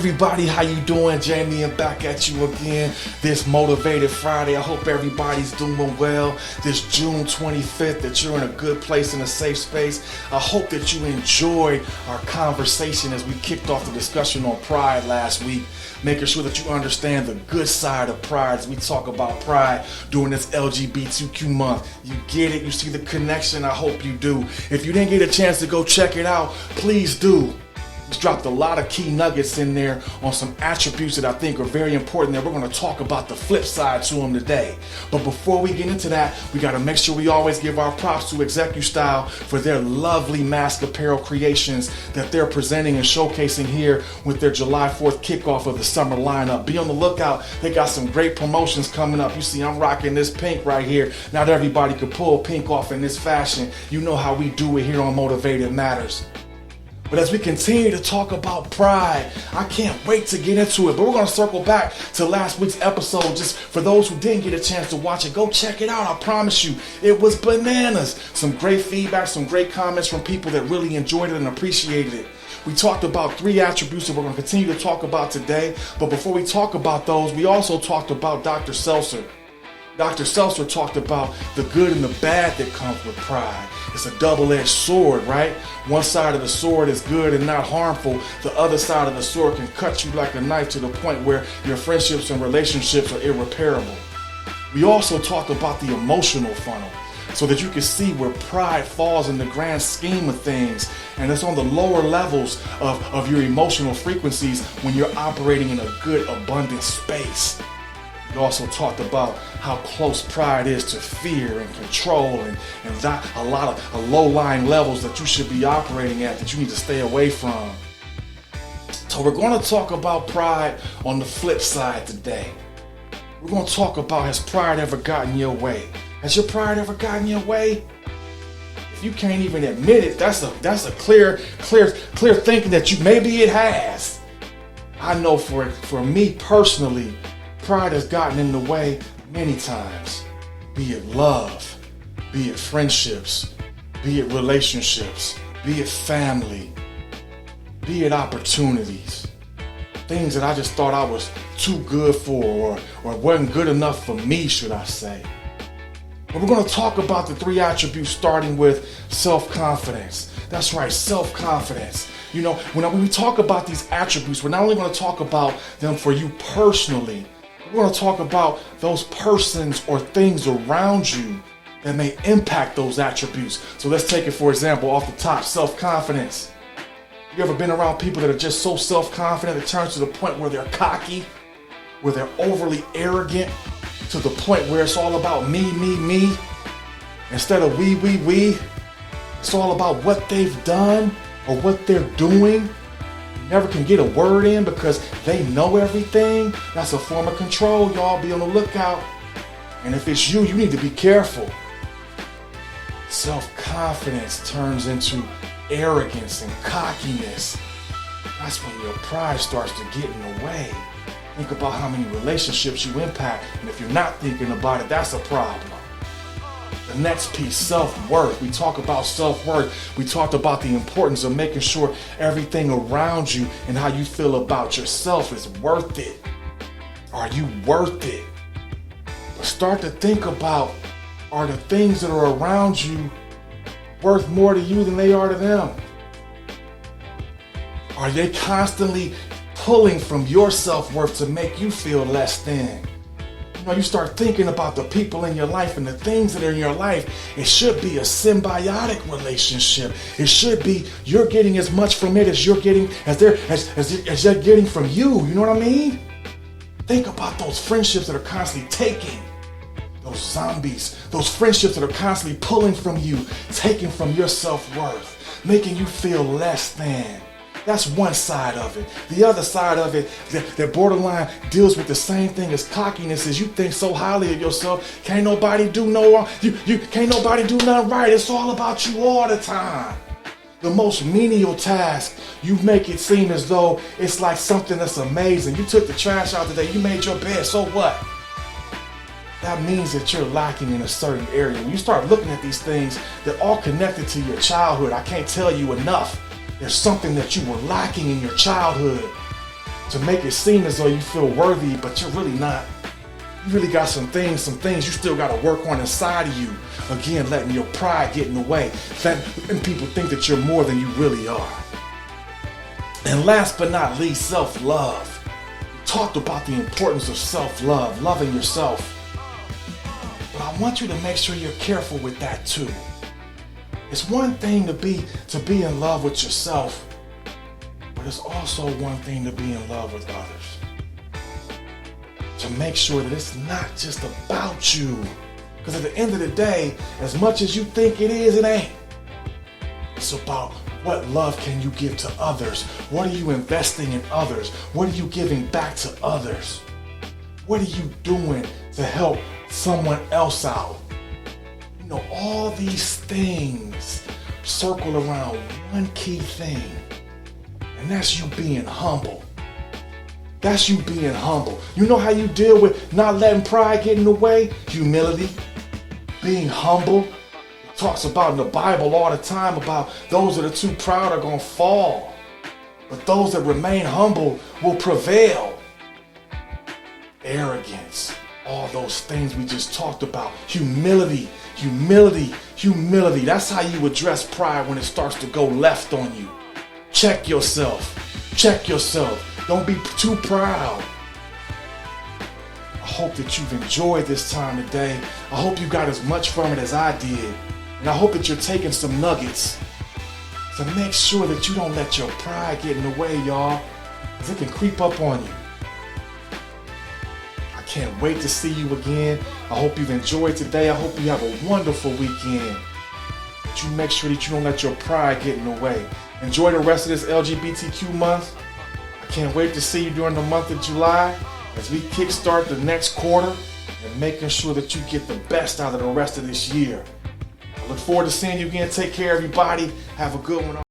everybody, how you doing? Jamie and back at you again this Motivated Friday. I hope everybody's doing well this June 25th, that you're in a good place, in a safe space. I hope that you enjoyed our conversation as we kicked off the discussion on pride last week, making sure that you understand the good side of pride as we talk about pride during this LGBTQ month. You get it? You see the connection? I hope you do. If you didn't get a chance to go check it out, please do. He's dropped a lot of key nuggets in there on some attributes that I think are very important that we're going to talk about the flip side to them today. But before we get into that, we got to make sure we always give our props to ExecuStyle for their lovely mask apparel creations that they're presenting and showcasing here with their July 4th kickoff of the summer lineup. Be on the lookout. They got some great promotions coming up. You see, I'm rocking this pink right here. Not everybody could pull pink off in this fashion. You know how we do it here on Motivated Matters. But as we continue to talk about pride, I can't wait to get into it. But we're going to circle back to last week's episode. Just for those who didn't get a chance to watch it, go check it out. I promise you, it was bananas. Some great feedback, some great comments from people that really enjoyed it and appreciated it. We talked about 3 attributes that we're going to continue to talk about today. But before we talk about those, we also talked about Dr. Seltzer. Dr. Seltzer talked about the good and the bad that comes with pride. It's a double-edged sword, right? One side of the sword is good and not harmful. The other side of the sword can cut you like a knife to the point where your friendships and relationships are irreparable. We also talked about the emotional funnel so that you can see where pride falls in the grand scheme of things. And it's on the lower levels of your emotional frequencies when you're operating in a good, abundant space. We also talked about how close pride is to fear and control and that a lot of low-lying levels that you should be operating at that you need to stay away from. So we're going to talk about pride on the flip side today. We're going to talk about, has pride ever gotten your way? Has your pride ever gotten your way? If you can't even admit it, that's a clear thinking that maybe it has. I know for me personally, pride has gotten in the way many times, be it love, be it friendships, be it relationships, be it family, be it opportunities, things that I just thought I was too good for or wasn't good enough for me, should I say. But we're going to talk about the 3 attributes starting with self-confidence. That's right, self-confidence. You know, when we talk about these attributes, we're not only going to talk about them for you personally, we're going to talk about those persons or things around you that may impact those attributes. So let's take it, for example, off the top, self-confidence. You ever been around people that are just so self-confident it turns to the point where they're cocky, where they're overly arrogant, to the point where it's all about me, instead of we. It's all about what they've done or what they're doing. Never can get a word in because they know everything. That's a form of control, y'all. Be on the lookout. And if it's you, you need to be careful. Self-confidence turns into arrogance and cockiness. That's when your pride starts to get in the way. Think about how many relationships you impact. And if you're not thinking about it, that's a problem. The next piece, self-worth. We talk about self-worth. We talked about the importance of making sure everything around you and how you feel about yourself is worth it. Are you worth it? But start to think about, are the things that are around you worth more to you than they are to them? Are they constantly pulling from your self-worth to make you feel less than? You know, you start thinking about the people in your life and the things that are in your life. It should be a symbiotic relationship. It should be you're getting as much from it as you're getting as they're getting from you. You know what I mean? Think about those friendships that are constantly taking, those zombies, those friendships that are constantly pulling from you, taking from your self-worth, making you feel less than. That's one side of it. The other side of it, that borderline deals with the same thing as cockiness, is you think so highly of yourself. Can't nobody do no wrong. You can't nobody do nothing right. It's all about you all the time. The most menial task, you make it seem as though it's like something that's amazing. You took the trash out today. You made your bed. So what? That means that you're lacking in a certain area. When you start looking at these things, they're all connected to your childhood. I can't tell you enough. There's something that you were lacking in your childhood. to make it seem as though you feel worthy, but you're really not. You really got some things you still got to work on inside of you. Again, letting your pride get in the way. And people think that you're more than you really are. And last but not least, self-love. We talked about the importance of self-love, loving yourself. But I want you to make sure you're careful with that too. It's one thing to be in love with yourself, but it's also one thing to be in love with others. To make sure that it's not just about you. Because at the end of the day, as much as you think it is, it ain't. It's about what love can you give to others? What are you investing in others? What are you giving back to others? What are you doing to help someone else out? You know, all these things circle around one key thing, and that's you being humble. That's you being humble. You know how you deal with not letting pride get in the way? Humility, being humble. It talks about in the Bible all the time about those that are too proud are going to fall. But those that remain humble will prevail. Arrogance, all those things we just talked about. Humility, humility, humility. That's how you address pride when it starts to go left on you. Check yourself. Check yourself. Don't be too proud. I hope that you've enjoyed this time today. I hope you got as much from it as I did. And I hope that you're taking some nuggets to make sure that you don't let your pride get in the way, y'all, because it can creep up on you. I can't wait to see you again. I hope you've enjoyed today. I hope you have a wonderful weekend. But you make sure that you don't let your pride get in the way. Enjoy the rest of this LGBTQ month. Can't wait to see you during the month of July as we kickstart the next quarter and making sure that you get the best out of the rest of this year. I look forward to seeing you again. Take care, everybody. Have a good one.